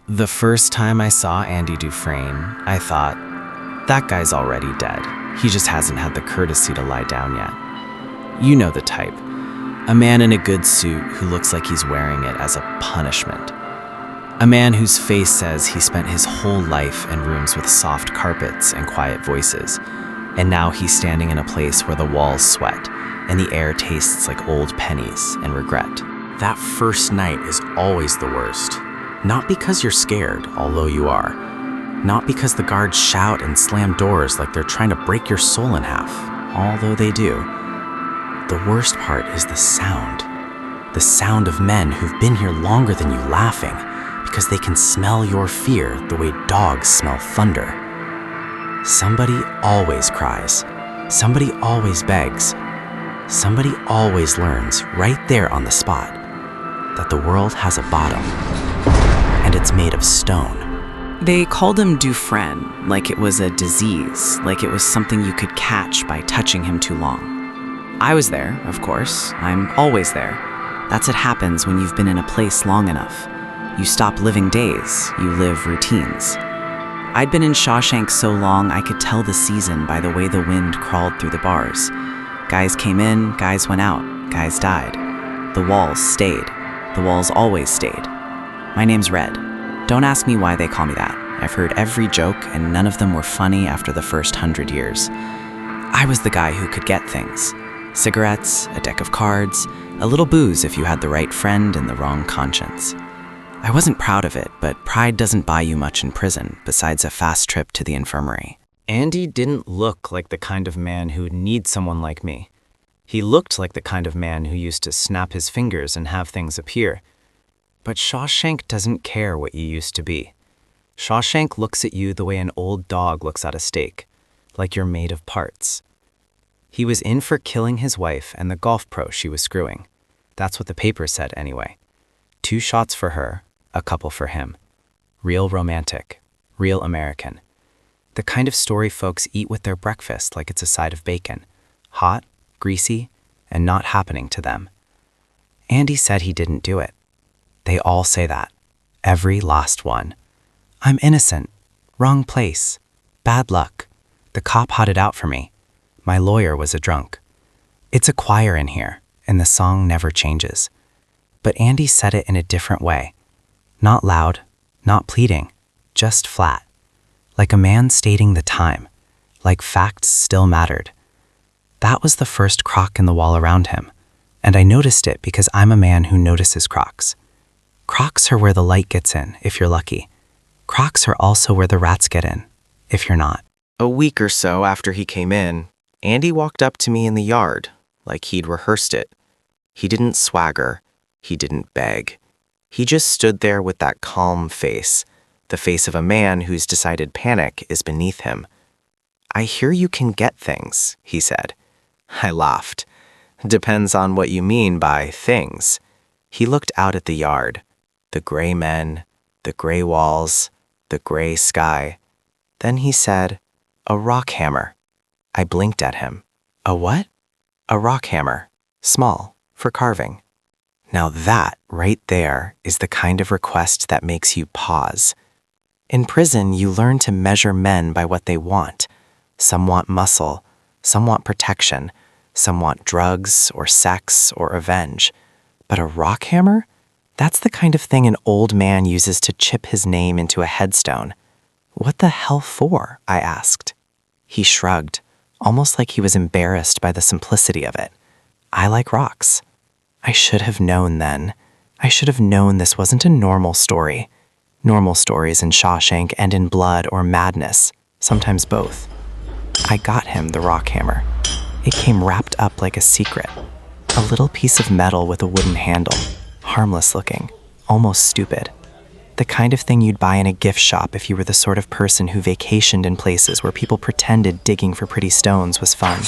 The first time I saw Andy Dufresne, I thought, that guy's already dead. He just hasn't had the courtesy to lie down yet. You know the type. A man in a good suit who looks like he's wearing it as a punishment. A man whose face says he spent his whole life in rooms with soft carpets and quiet voices, and now he's standing in a place where the walls sweat and the air tastes like old pennies and regret. That first night is always the worst. Not because you're scared, although you are. Not because the guards shout and slam doors like they're trying to break your soul in half, although they do. The worst part is the sound. The sound of men who've been here longer than you laughing because they can smell your fear the way dogs smell thunder. Somebody always cries. Somebody always begs. Somebody always learns right there on the spot that the world has a bottom and it's made of stone. They called him Dufresne, like it was a disease, like it was something you could catch by touching him too long. I was there, of course. I'm always there. That's what happens when you've been in a place long enough. You stop living days, you live routines. I'd been in Shawshank so long I could tell the season by the way the wind crawled through the bars. Guys came in, guys went out, guys died. The walls stayed. The walls always stayed. My name's Red. Don't ask me why they call me that. I've heard every joke and none of them were funny after the first 100 years. I was the guy who could get things. Cigarettes, a deck of cards, a little booze if you had the right friend and the wrong conscience. I wasn't proud of it, but pride doesn't buy you much in prison besides a fast trip to the infirmary. Andy didn't look like the kind of man who'd need someone like me. He looked like the kind of man who used to snap his fingers and have things appear. But Shawshank doesn't care what you used to be. Shawshank looks at you the way an old dog looks at a steak, like you're made of parts. He was in for killing his wife and the golf pro she was screwing. That's what the paper said anyway. 2 shots for her, a couple for him. Real romantic, real American. The kind of story folks eat with their breakfast like it's a side of bacon. Hot, greasy, and not happening to them. Andy said he didn't do it. They all say that. Every last one. I'm innocent. Wrong place. Bad luck. The cop had it out for me. My lawyer was a drunk. It's a choir in here, and the song never changes. But Andy said it in a different way. Not loud, not pleading, just flat. Like a man stating the time, like facts still mattered. That was the first crock in the wall around him, and I noticed it because I'm a man who notices crocks. Crocks are where the light gets in, if you're lucky. Crocks are also where the rats get in, if you're not. A week or so after he came in, Andy walked up to me in the yard, like he'd rehearsed it. He didn't swagger. He didn't beg. He just stood there with that calm face, the face of a man who's decided panic is beneath him. I hear you can get things, he said. I laughed. Depends on what you mean by things. He looked out at the yard. The gray men, the gray walls, the gray sky. Then he said, a rock hammer. I blinked at him. A what? A rock hammer. Small, for carving. Now that, right there, is the kind of request that makes you pause. In prison, you learn to measure men by what they want. Some want muscle, some want protection, some want drugs or sex or revenge. But a rock hammer? That's the kind of thing an old man uses to chip his name into a headstone. What the hell for? I asked. He shrugged, almost like he was embarrassed by the simplicity of it. I like rocks. I should have known then. I should have known this wasn't a normal story. Normal stories in Shawshank end in blood or madness, sometimes both. I got him the rock hammer. It came wrapped up like a secret. A little piece of metal with a wooden handle, harmless looking, almost stupid. The kind of thing you'd buy in a gift shop if you were the sort of person who vacationed in places where people pretended digging for pretty stones was fun.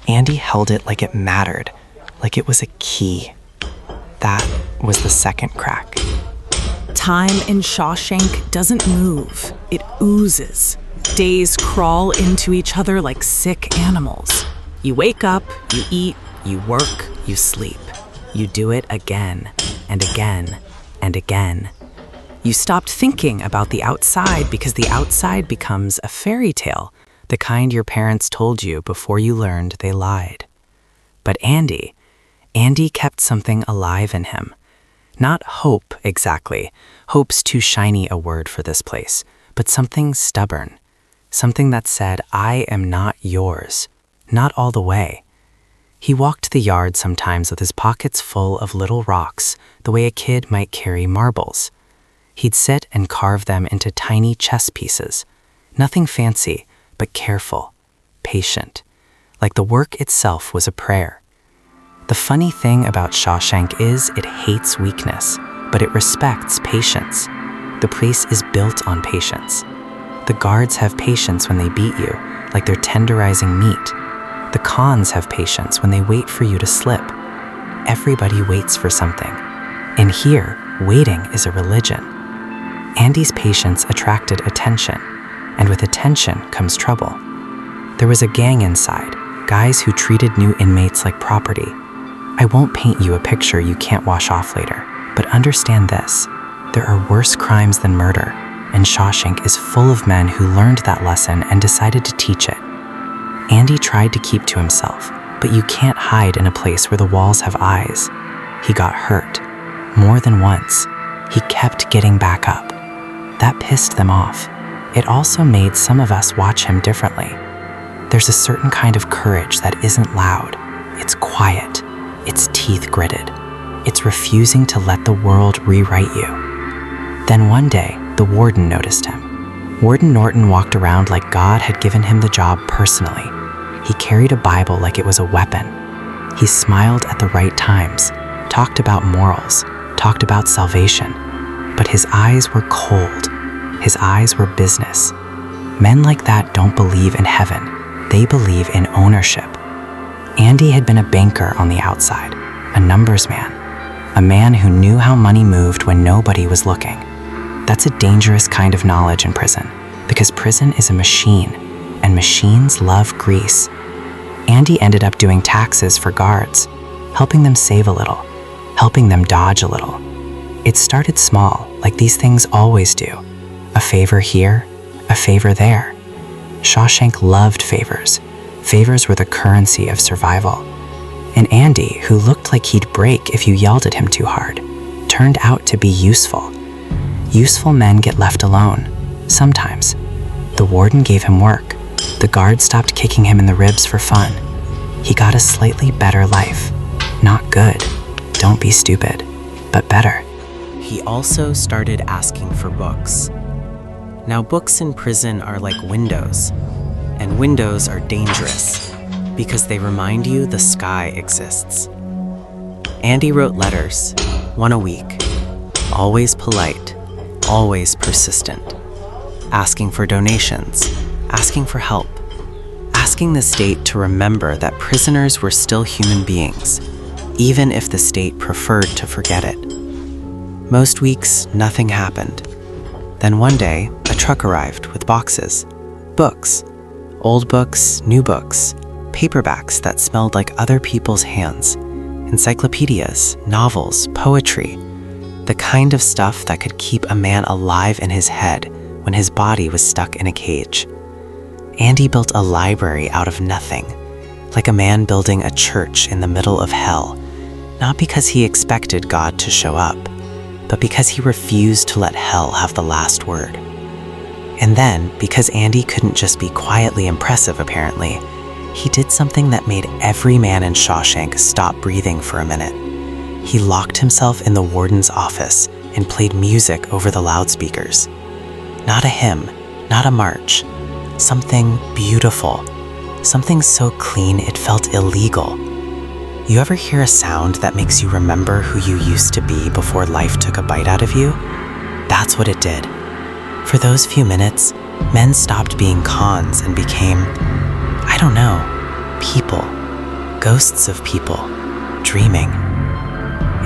Andy held it like it mattered, like it was a key. That was the second crack. Time in Shawshank doesn't move, it oozes. Days crawl into each other like sick animals. You wake up, you eat, you work, you sleep. You do it again and again and again. You stopped thinking about the outside because the outside becomes a fairy tale, the kind your parents told you before you learned they lied. But Andy kept something alive in him. Not hope, exactly. Hope's too shiny a word for this place, but something stubborn. Something that said, I am not yours. Not all the way. He walked the yard sometimes with his pockets full of little rocks, the way a kid might carry marbles. He'd sit and carve them into tiny chess pieces. Nothing fancy, but careful, patient, like the work itself was a prayer. The funny thing about Shawshank is it hates weakness, but it respects patience. The place is built on patience. The guards have patience when they beat you, like they're tenderizing meat. The cons have patience when they wait for you to slip. Everybody waits for something. In here, waiting is a religion. Andy's patience attracted attention, and with attention comes trouble. There was a gang inside, guys who treated new inmates like property. I won't paint you a picture you can't wash off later, but understand this. There are worse crimes than murder, and Shawshank is full of men who learned that lesson and decided to teach it. Andy tried to keep to himself, but you can't hide in a place where the walls have eyes. He got hurt. More than once. He kept getting back up. That pissed them off. It also made some of us watch him differently. There's a certain kind of courage that isn't loud. It's quiet. It's teeth gritted. It's refusing to let the world rewrite you. Then one day, the warden noticed him. Warden Norton walked around like God had given him the job personally. He carried a Bible like it was a weapon. He smiled at the right times, talked about morals, talked about salvation. But his eyes were cold. His eyes were business. Men like that don't believe in heaven. They believe in ownership. Andy had been a banker on the outside, a numbers man, a man who knew how money moved when nobody was looking. That's a dangerous kind of knowledge in prison, because prison is a machine, and machines love grease. Andy ended up doing taxes for guards, helping them save a little, helping them dodge a little. It started small, like these things always do. A favor here, a favor there. Shawshank loved favors. Favors were the currency of survival. And Andy, who looked like he'd break if you yelled at him too hard, turned out to be useful. Useful men get left alone, sometimes. The warden gave him work. The guard stopped kicking him in the ribs for fun. He got a slightly better life. Not good, don't be stupid, but better. He also started asking for books. Now, books in prison are like windows, and windows are dangerous because they remind you the sky exists. Andy wrote letters, one a week, always polite, always persistent, asking for donations, asking for help, asking the state to remember that prisoners were still human beings, even if the state preferred to forget it. Most weeks, nothing happened. Then one day, a truck arrived with boxes, books, old books, new books, paperbacks that smelled like other people's hands, encyclopedias, novels, poetry, the kind of stuff that could keep a man alive in his head when his body was stuck in a cage. Andy built a library out of nothing, like a man building a church in the middle of hell, not because he expected God to show up, but because he refused to let hell have the last word. And then, because Andy couldn't just be quietly impressive apparently, he did something that made every man in Shawshank stop breathing for a minute. He locked himself in the warden's office and played music over the loudspeakers. Not a hymn, not a march, something beautiful, something so clean it felt illegal. You ever hear a sound that makes you remember who you used to be before life took a bite out of you? That's what it did. For those few minutes, men stopped being cons and became, I don't know, people, ghosts of people, dreaming.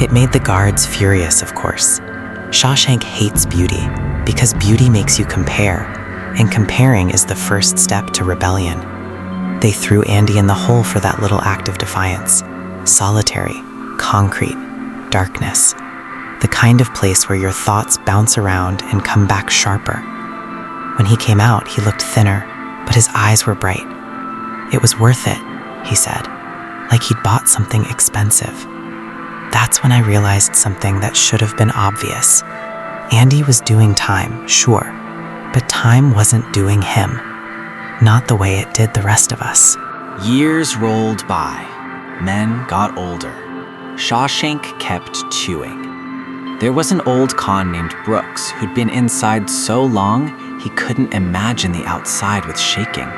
It made the guards furious, of course. Shawshank hates beauty because beauty makes you compare, and comparing is the first step to rebellion. They threw Andy in the hole for that little act of defiance. Solitary, concrete, darkness. The kind of place where your thoughts bounce around and come back sharper. When he came out, he looked thinner, but his eyes were bright. It was worth it, he said, like he'd bought something expensive. That's when I realized something that should have been obvious. Andy was doing time, sure, but time wasn't doing him. Not the way it did the rest of us. Years rolled by. Men got older. Shawshank kept chewing. There was an old con named Brooks who'd been inside so long he couldn't imagine the outside with shaking.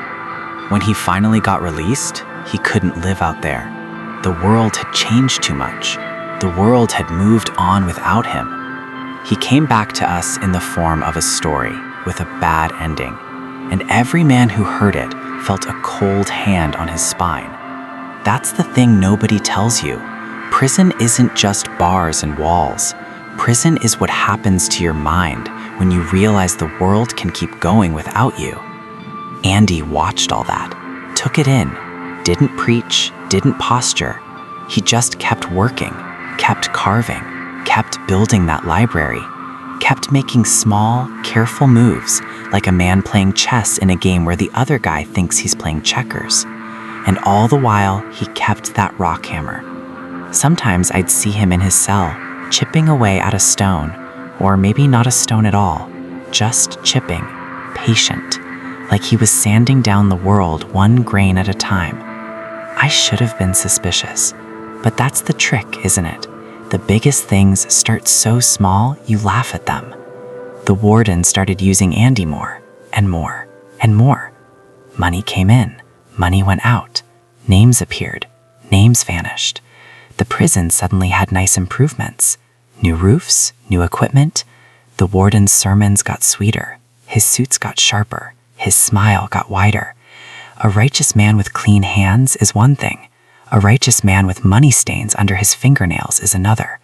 When he finally got released, he couldn't live out there. The world had changed too much. The world had moved on without him. He came back to us in the form of a story with a bad ending, and every man who heard it felt a cold hand on his spine. That's the thing nobody tells you. Prison isn't just bars and walls. Prison is what happens to your mind when you realize the world can keep going without you. Andy watched all that, took it in, didn't preach, didn't posture. He just kept working, kept carving, kept building that library, kept making small, careful moves like a man playing chess in a game where the other guy thinks he's playing checkers. And all the while, he kept that rock hammer. Sometimes I'd see him in his cell, chipping away at a stone, or maybe not a stone at all, just chipping, patient, like he was sanding down the world one grain at a time. I should have been suspicious, but that's the trick, isn't it? The biggest things start so small, you laugh at them. The warden started using Andy more, and more, and more. Money came in, money went out. Names appeared, names vanished. The prison suddenly had nice improvements. New roofs, new equipment. The warden's sermons got sweeter. His suits got sharper. His smile got wider. A righteous man with clean hands is one thing. A righteous man with money stains under his fingernails is another.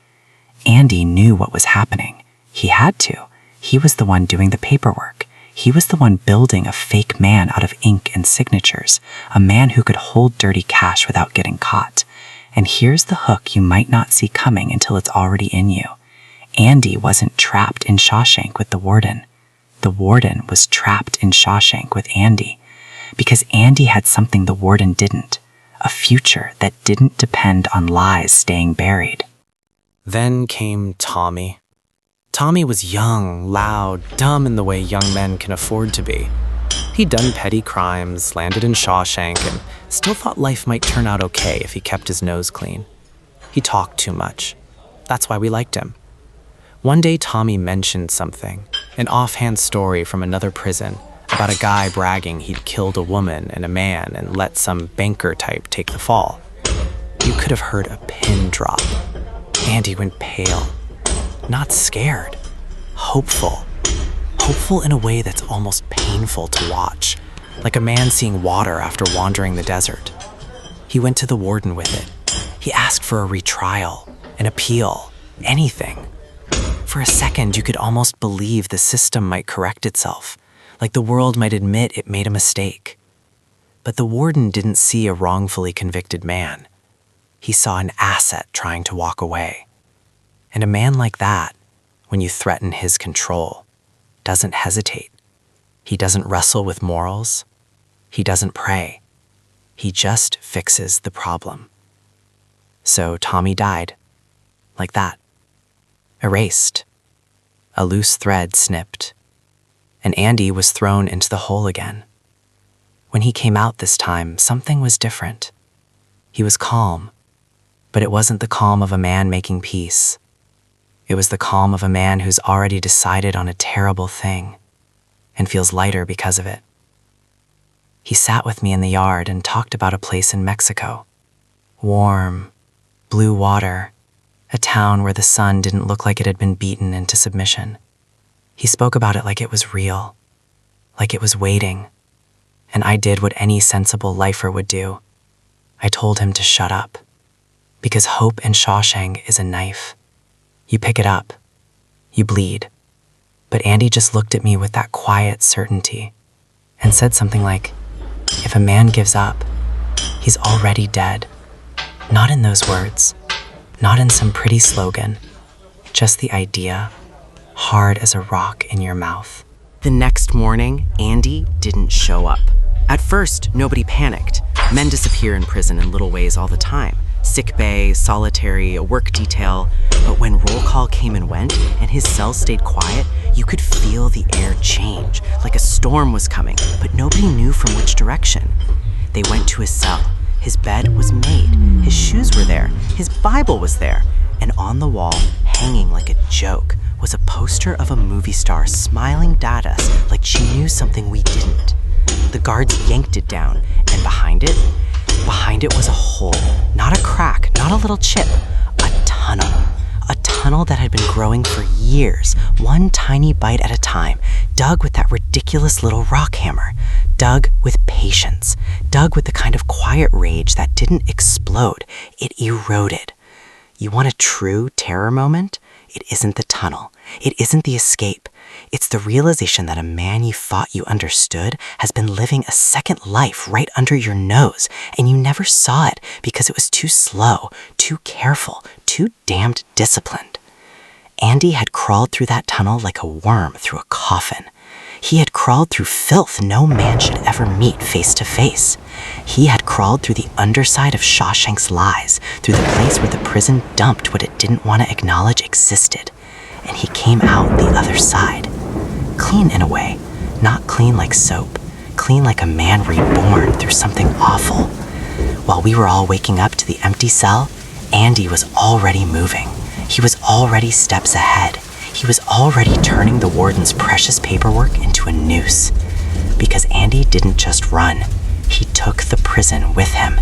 Andy knew what was happening. He had to. He was the one doing the paperwork. He was the one building a fake man out of ink and signatures, a man who could hold dirty cash without getting caught. And here's the hook you might not see coming until it's already in you. Andy wasn't trapped in Shawshank with the warden. The warden was trapped in Shawshank with Andy, because Andy had something the warden didn't, a future that didn't depend on lies staying buried. Then came Tommy. Tommy was young, loud, dumb in the way young men can afford to be. He'd done petty crimes, landed in Shawshank, and still thought life might turn out okay if he kept his nose clean. He talked too much. That's why we liked him. One day Tommy mentioned something, an offhand story from another prison about a guy bragging he'd killed a woman and a man and let some banker type take the fall. You could have heard a pin drop. Andy went pale. Not scared. Hopeful. Hopeful in a way that's almost painful to watch, like a man seeing water after wandering the desert. He went to the warden with it. He asked for a retrial, an appeal, anything. For a second, you could almost believe the system might correct itself, like the world might admit it made a mistake. But the warden didn't see a wrongfully convicted man. He saw an asset trying to walk away. And a man like that, when you threaten his control, doesn't hesitate. He doesn't wrestle with morals. He doesn't pray. He just fixes the problem. So Tommy died, like that. Erased. A loose thread snipped. And Andy was thrown into the hole again. When he came out this time, something was different. He was calm, but it wasn't the calm of a man making peace. It was the calm of a man who's already decided on a terrible thing and feels lighter because of it. He sat with me in the yard and talked about a place in Mexico. Warm, blue water, a town where the sun didn't look like it had been beaten into submission. He spoke about it like it was real, like it was waiting, and I did what any sensible lifer would do. I told him to shut up, because hope in Shawshank is a knife. You pick it up, you bleed. But Andy just looked at me with that quiet certainty and said something like, if a man gives up, he's already dead. Not in those words, not in some pretty slogan, just the idea, hard as a rock in your mouth. The next morning, Andy didn't show up. At first, nobody panicked. Men disappear in prison in little ways all the time. Sick bay, solitary, a work detail. But when roll call came and went, and his cell stayed quiet, you could feel the air change, like a storm was coming, but nobody knew from which direction. They went to his cell. His bed was made. His shoes were there. His Bible was there. And on the wall, hanging like a joke, was a poster of a movie star smiling at us like she knew something we didn't. The guards yanked it down, and behind it was a hole. Not a crack, not a little chip, a tunnel. A tunnel that had been growing for years, one tiny bite at a time, dug with that ridiculous little rock hammer, dug with patience, dug with the kind of quiet rage that didn't explode, it eroded. You want a true terror moment? It isn't the tunnel. It isn't the escape. It's the realization that a man you thought you understood has been living a second life right under your nose, and you never saw it because it was too slow, too careful, too damned disciplined. Andy had crawled through that tunnel like a worm through a coffin. He had crawled through filth no man should ever meet face to face. He had crawled through the underside of Shawshank's lies, through the place where the prison dumped what it didn't want to acknowledge existed. And he came out the other side. Clean in a way, not clean like soap, clean like a man reborn through something awful. While we were all waking up to the empty cell, Andy was already moving. He was already steps ahead. He was already turning the warden's precious paperwork into a noose. Because Andy didn't just run, he took the prison with him.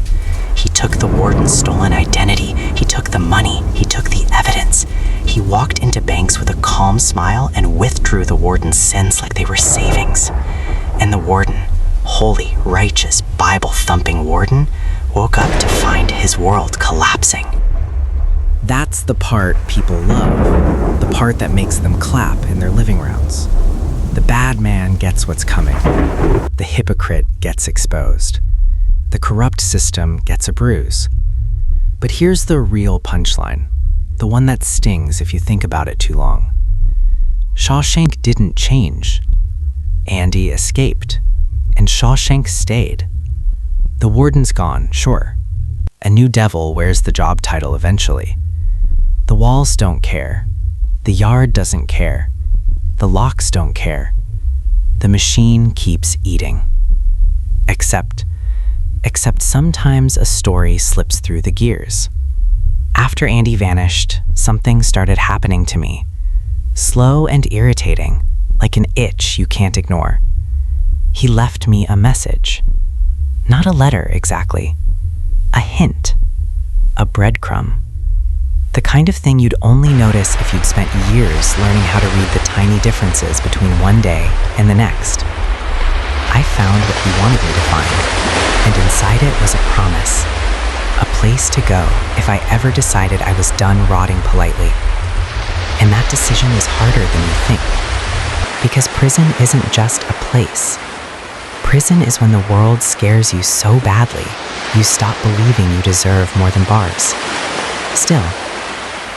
He took the warden's stolen identity, he took the money, he took the evidence. He walked into banks with a calm smile and withdrew the warden's sins like they were savings. And the warden, holy, righteous, Bible-thumping warden, woke up to find his world collapsing. That's the part people love, the part that makes them clap in their living rooms. The bad man gets what's coming. The hypocrite gets exposed. The corrupt system gets a bruise. But here's the real punchline, the one that stings if you think about it too long. Shawshank didn't change. Andy escaped, and Shawshank stayed. The warden's gone, sure. A new devil wears the job title eventually. The walls don't care. The yard doesn't care. The locks don't care. The machine keeps eating. Except sometimes a story slips through the gears. After Andy vanished, something started happening to me. Slow and irritating, like an itch you can't ignore. He left me a message. Not a letter, exactly. A hint. A breadcrumb. The kind of thing you'd only notice if you'd spent years learning how to read the tiny differences between one day and the next. I found what he wanted me to find, and inside it was a promise. A place to go if I ever decided I was done rotting politely. And that decision was harder than you think. Because prison isn't just a place. Prison is when the world scares you so badly, you stop believing you deserve more than bars. Still,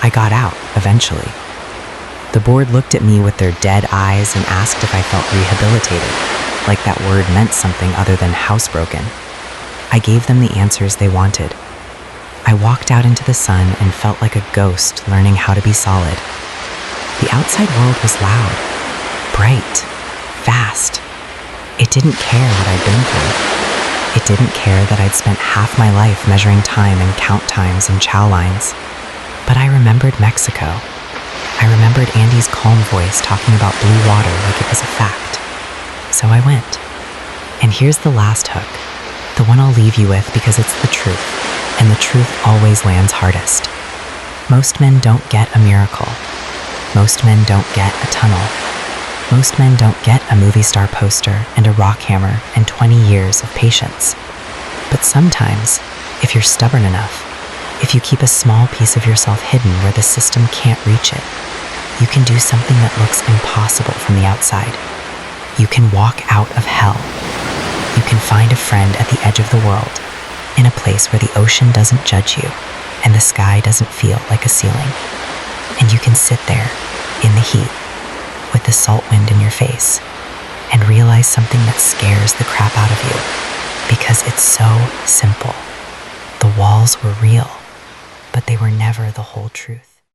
I got out, eventually. The board looked at me with their dead eyes and asked if I felt rehabilitated, like that word meant something other than housebroken. I gave them the answers they wanted. I walked out into the sun and felt like a ghost learning how to be solid. The outside world was loud, bright, fast. It didn't care what I'd been through. It didn't care that I'd spent half my life measuring time in count times and chow lines. But I remembered Mexico. I remembered Andy's calm voice talking about blue water like it was a fact. So I went. And here's the last hook, the one I'll leave you with because it's the truth, and the truth always lands hardest. Most men don't get a miracle. Most men don't get a tunnel. Most men don't get a movie star poster and a rock hammer and 20 years of patience. But sometimes, if you're stubborn enough, if you keep a small piece of yourself hidden where the system can't reach it, you can do something that looks impossible from the outside. You can walk out of hell. You can find a friend at the edge of the world, in a place where the ocean doesn't judge you and the sky doesn't feel like a ceiling. And you can sit there in the heat with the salt wind in your face and realize something that scares the crap out of you because it's so simple. The walls were real, but they were never the whole truth.